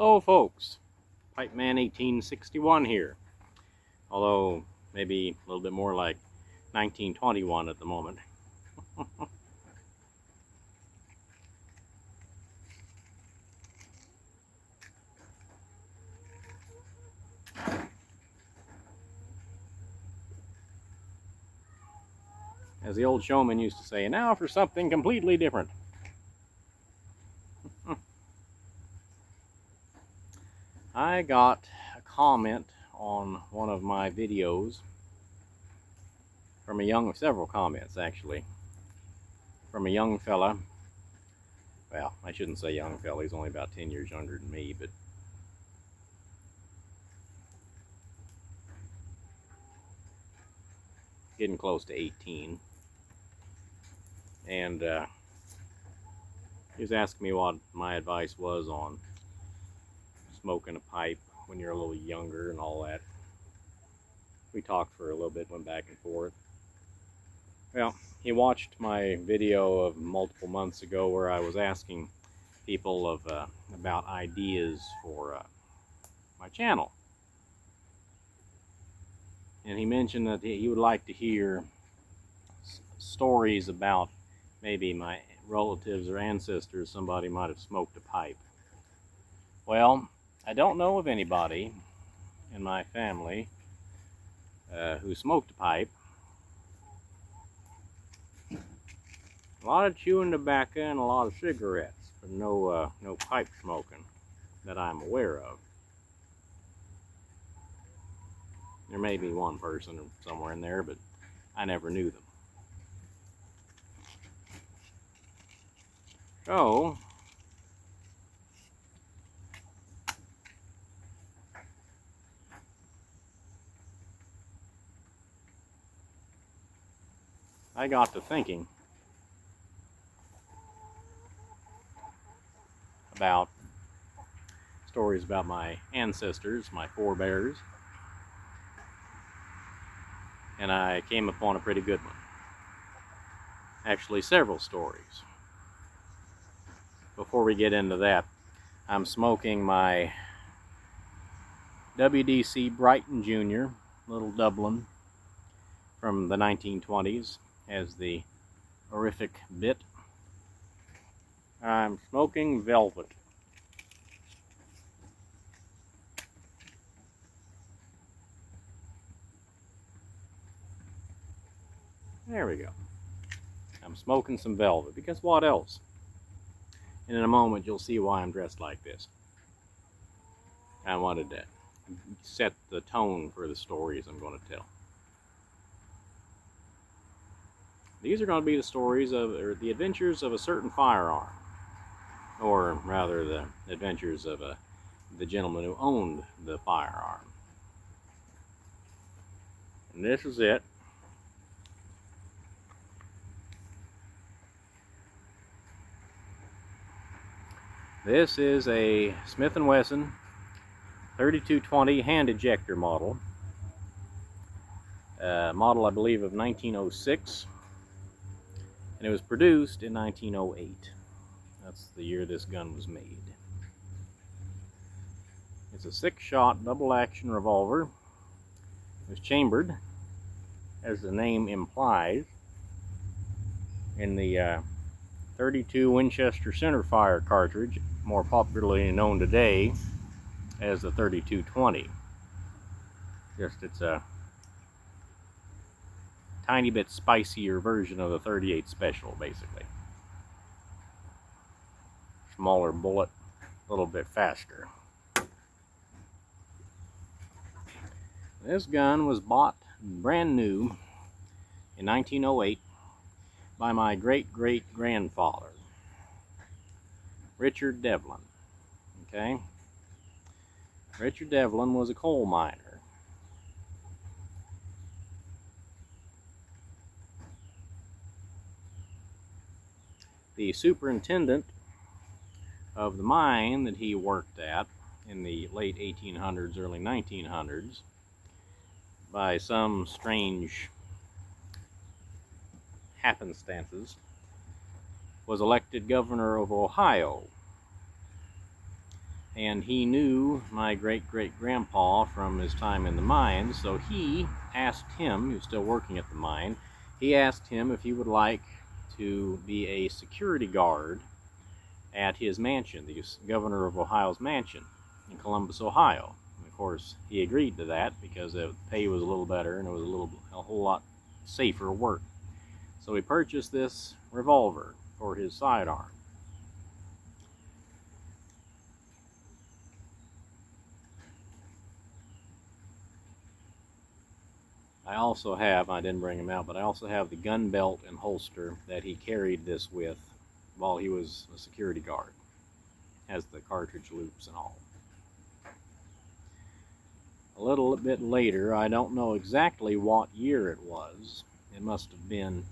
Hello folks, Pipeman 1861 here, although maybe a little bit more like 1921 at the moment. As the old showman used to say, now for something completely different. I got a comment on one of my videos from several comments actually, from a young fella. Well, I shouldn't say young fella, he's only about 10 years younger than me, but getting close to 18. And he was asking me what my advice was on smoking a pipe when you're a little younger and all that. We talked for a little bit, went back and forth. Well, he watched my video of multiple months ago where I was asking people about ideas for my channel. And he mentioned that he would like to hear stories about maybe my relatives or ancestors, somebody might have smoked a pipe. Well, I don't know of anybody in my family who smoked a pipe. A lot of chewing tobacco and a lot of cigarettes, but no pipe smoking that I'm aware of. There may be one person somewhere in there, but I never knew them. So, I got to thinking about stories about my ancestors, my forebears, and I came upon a pretty good one. Actually, several stories. Before we get into that, I'm smoking my WDC Brighton Jr. Little Dublin from the 1920s as the horrific bit. I'm smoking Velvet. There we go. I'm smoking some Velvet, because what else? And in a moment you'll see why I'm dressed like this. I wanted to set the tone for the stories I'm going to tell. These are going to be the stories of, or the adventures of a certain firearm. Or rather, the adventures of the gentleman who owned the firearm. And this is it. This is a Smith & Wesson 3220 hand ejector model. Model, I believe, of 1906. And it was produced in 1908. That's the year this gun was made. It's a 6-shot double-action revolver. It was chambered, as the name implies, in the 32 Winchester centerfire cartridge, more popularly known today as the 3220. Just it's a tiny bit spicier version of the 38 Special, basically. Smaller bullet, a little bit faster. This gun was bought brand new in 1908 by my great-great-grandfather, Richard Devlin. Okay? Richard Devlin was a coal miner. The superintendent of the mine that he worked at in the late 1800s, early 1900s, by some strange happenstances, was elected governor of Ohio and he knew my great-great-grandpa from his time in the mine, so he asked him, he was still working at the mine, he asked him if he would like to be a security guard at his mansion, the governor of Ohio's mansion in Columbus, Ohio. And of course, he agreed to that because the pay was a little better and it was a whole lot safer work. So he purchased this revolver for his sidearm. I also have, I didn't bring him out, but I also have the gun belt and holster that he carried this with while he was a security guard. Has the cartridge loops and all. A little bit later, I don't know exactly what year it was. It must have been,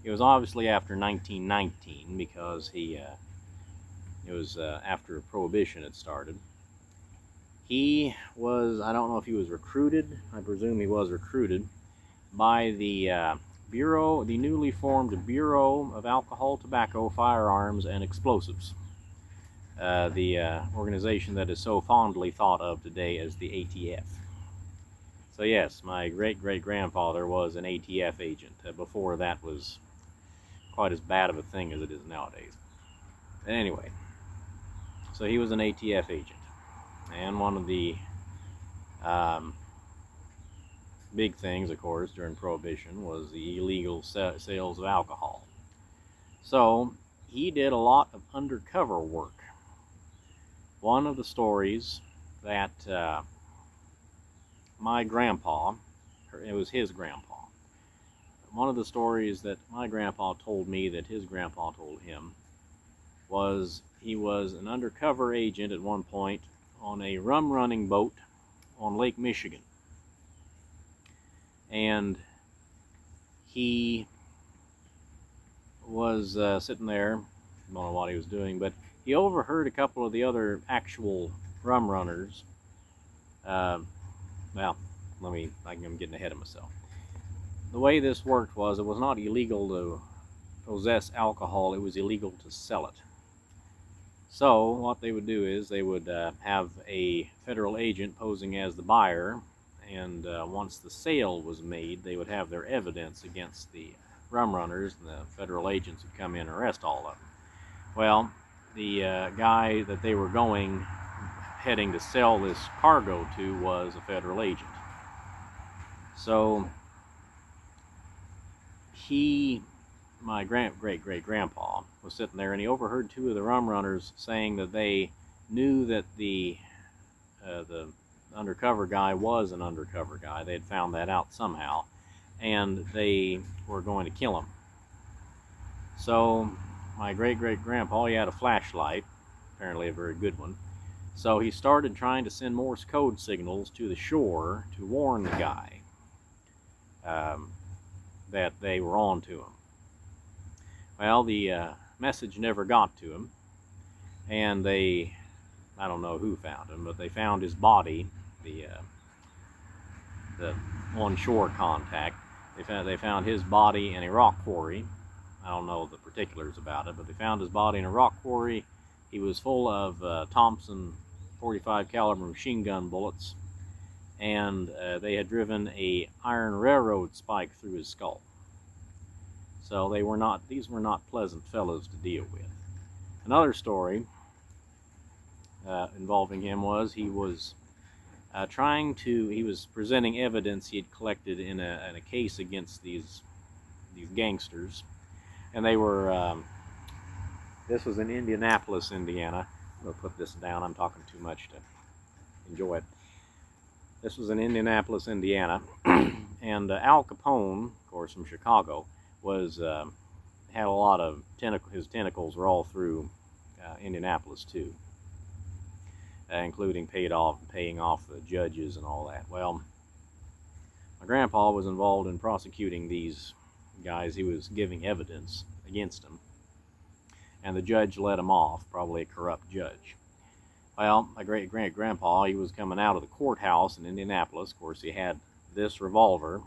it was obviously after 1919 because it was after Prohibition had started. He was, I don't know if he was recruited, I presume he was recruited by the Bureau, the newly formed Bureau of Alcohol, Tobacco, Firearms, and Explosives. The organization that is so fondly thought of today as the ATF. So yes, my great-great-grandfather was an ATF agent. Before that was quite as bad of a thing as it is nowadays. Anyway, so he was an ATF agent. And one of the big things, of course, during Prohibition was the illegal sales of alcohol. So he did a lot of undercover work. One of the stories that my grandpa, it was his grandpa, one of the stories that my grandpa told me that his grandpa told him was he was an undercover agent at one point on a rum running boat on Lake Michigan. And he was sitting there, I don't know what he was doing, but he overheard a couple of the other actual rum runners. Well, I'm getting ahead of myself. The way this worked was it was not illegal to possess alcohol, it was illegal to sell it. So what they would do is they would have a federal agent posing as the buyer, and once the sale was made, they would have their evidence against the rum runners, and the federal agents would come in and arrest all of them. Well, the guy that they were heading to sell this cargo to was a federal agent. So my great-great-grandpa was sitting there, and he overheard two of the rum runners saying that they knew that the undercover guy was an undercover guy. They had found that out somehow, and they were going to kill him. So my great-great-grandpa, he had a flashlight, apparently a very good one, so he started trying to send Morse code signals to the shore to warn the guy that they were on to him. Well, the message never got to him, and I don't know who found him, but they found his body, the on-shore contact. They found his body in a rock quarry. I don't know the particulars about it, but they found his body in a rock quarry. He was full of Thompson 45 caliber machine gun bullets, and they had driven a iron railroad spike through his skull. So these were not pleasant fellows to deal with. Another story involving him was he was presenting evidence he had collected in a case against these gangsters, and they were this was in Indianapolis, Indiana. I'm going to put this down, I'm talking too much to enjoy it. This was in Indianapolis, Indiana, and Al Capone, of course from Chicago, had a lot of his tentacles were all through Indianapolis too, including paying off the judges and all that. Well, my grandpa was involved in prosecuting these guys. He was giving evidence against them, and the judge let him off, probably a corrupt judge. Well, my great-great-grandpa, he was coming out of the courthouse in Indianapolis. Of course, he had this revolver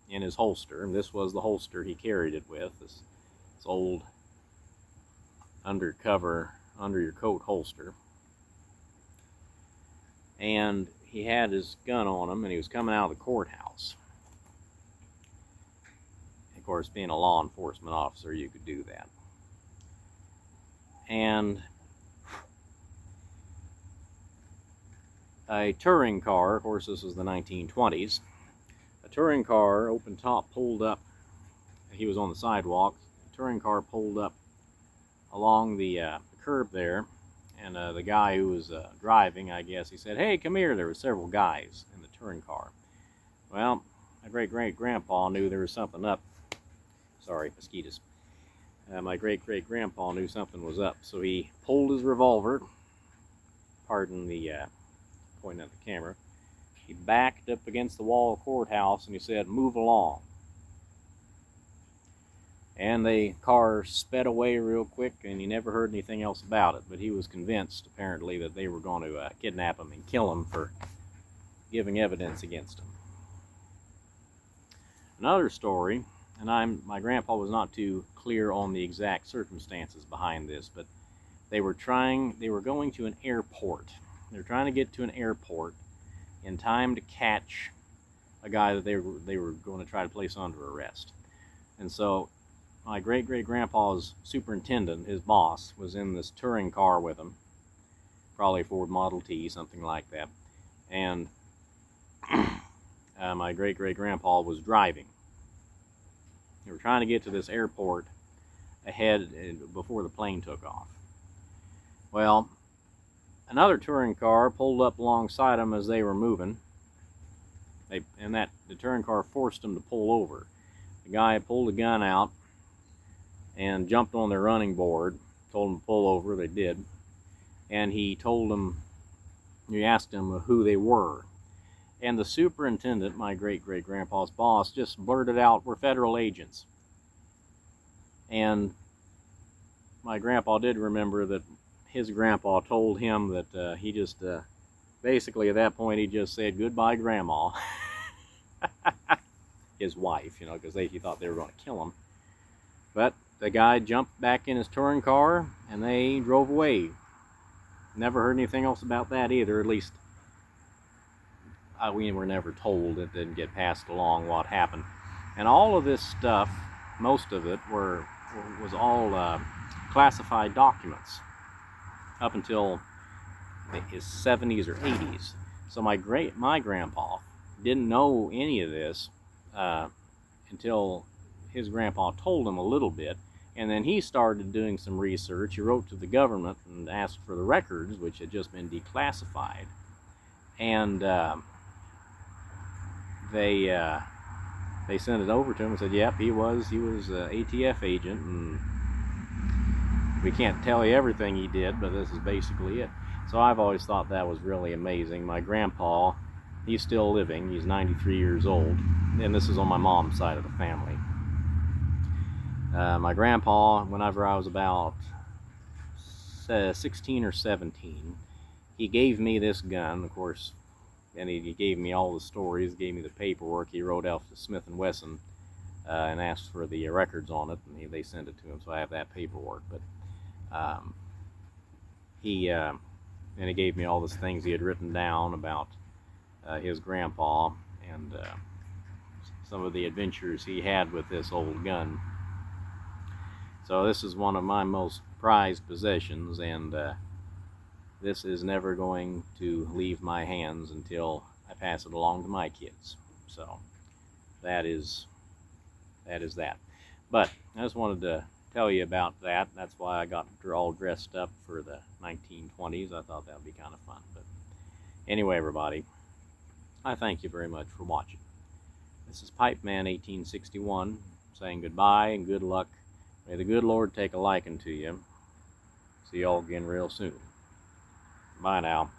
in his holster, and this was the holster he carried it with, this old undercover under your coat holster. And he had his gun on him, and he was coming out of the courthouse. Of course, being a law enforcement officer, you could do that. And a touring car, of course this was the 1920s, a touring car, open top, pulled up. He was on the sidewalk. A touring car pulled up along the curb there, and the guy who was driving, I guess, he said, "Hey, come here." There were several guys in the touring car. Well, my great-great-grandpa knew there was something up. Sorry, mosquitoes. My great-great-grandpa knew something was up, so he pulled his revolver, pardon the pointing at the camera. He backed up against the wall of the courthouse and he said, "Move along." And the car sped away real quick, and he never heard anything else about it, but he was convinced, apparently, that they were going to kidnap him and kill him for giving evidence against him. Another story, and my grandpa was not too clear on the exact circumstances behind this, but they were going to an airport. They were trying to get to an airport in time to catch a guy that they were going to try to place under arrest. And so my great-great-grandpa's superintendent, his boss, was in this touring car with him, probably a Ford Model T, something like that. And my great-great-grandpa was driving. They were trying to get to this airport ahead before the plane took off. Well, another touring car pulled up alongside them as they were moving. The touring car forced them to pull over. The guy pulled a gun out and jumped on their running board, told them to pull over. They did. And he asked them who they were. And the superintendent, my great-great-grandpa's boss, just blurted out, "We're federal agents." And my grandpa did remember that his grandpa told him that he just, basically at that point, he just said, "Goodbye, Grandma." His wife, because he thought they were going to kill him. But the guy jumped back in his touring car, and they drove away. Never heard anything else about that either, at least we were never told. It didn't get passed along what happened. And all of this stuff, most of it, was all classified documents up until his 70s or 80s. So my grandpa didn't know any of this until his grandpa told him a little bit, and then he started doing some research. He wrote to the government and asked for the records, which had just been declassified, and they sent it over to him and said, "Yep, he was an ATF agent, and we can't tell you everything he did, but this is basically it." So I've always thought that was really amazing. My grandpa, he's still living. He's 93 years old, and this is on my mom's side of the family. My grandpa, whenever I was about 16 or 17, he gave me this gun, of course, and he gave me all the stories, gave me the paperwork. He wrote out to Smith and Wesson and asked for the records on it, and they sent it to him, so I have that paperwork. But he gave me all these things he had written down about his grandpa and some of the adventures he had with this old gun. So this is one of my most prized possessions, and this is never going to leave my hands until I pass it along to my kids. So that is that. But I just wanted to tell you about that. That's why I got all dressed up for the 1920s. I thought that would be kind of fun. But anyway, everybody, I thank you very much for watching. This is Pipeman 1861 saying goodbye and good luck. May the good Lord take a liking to you. See y'all again real soon. Bye now.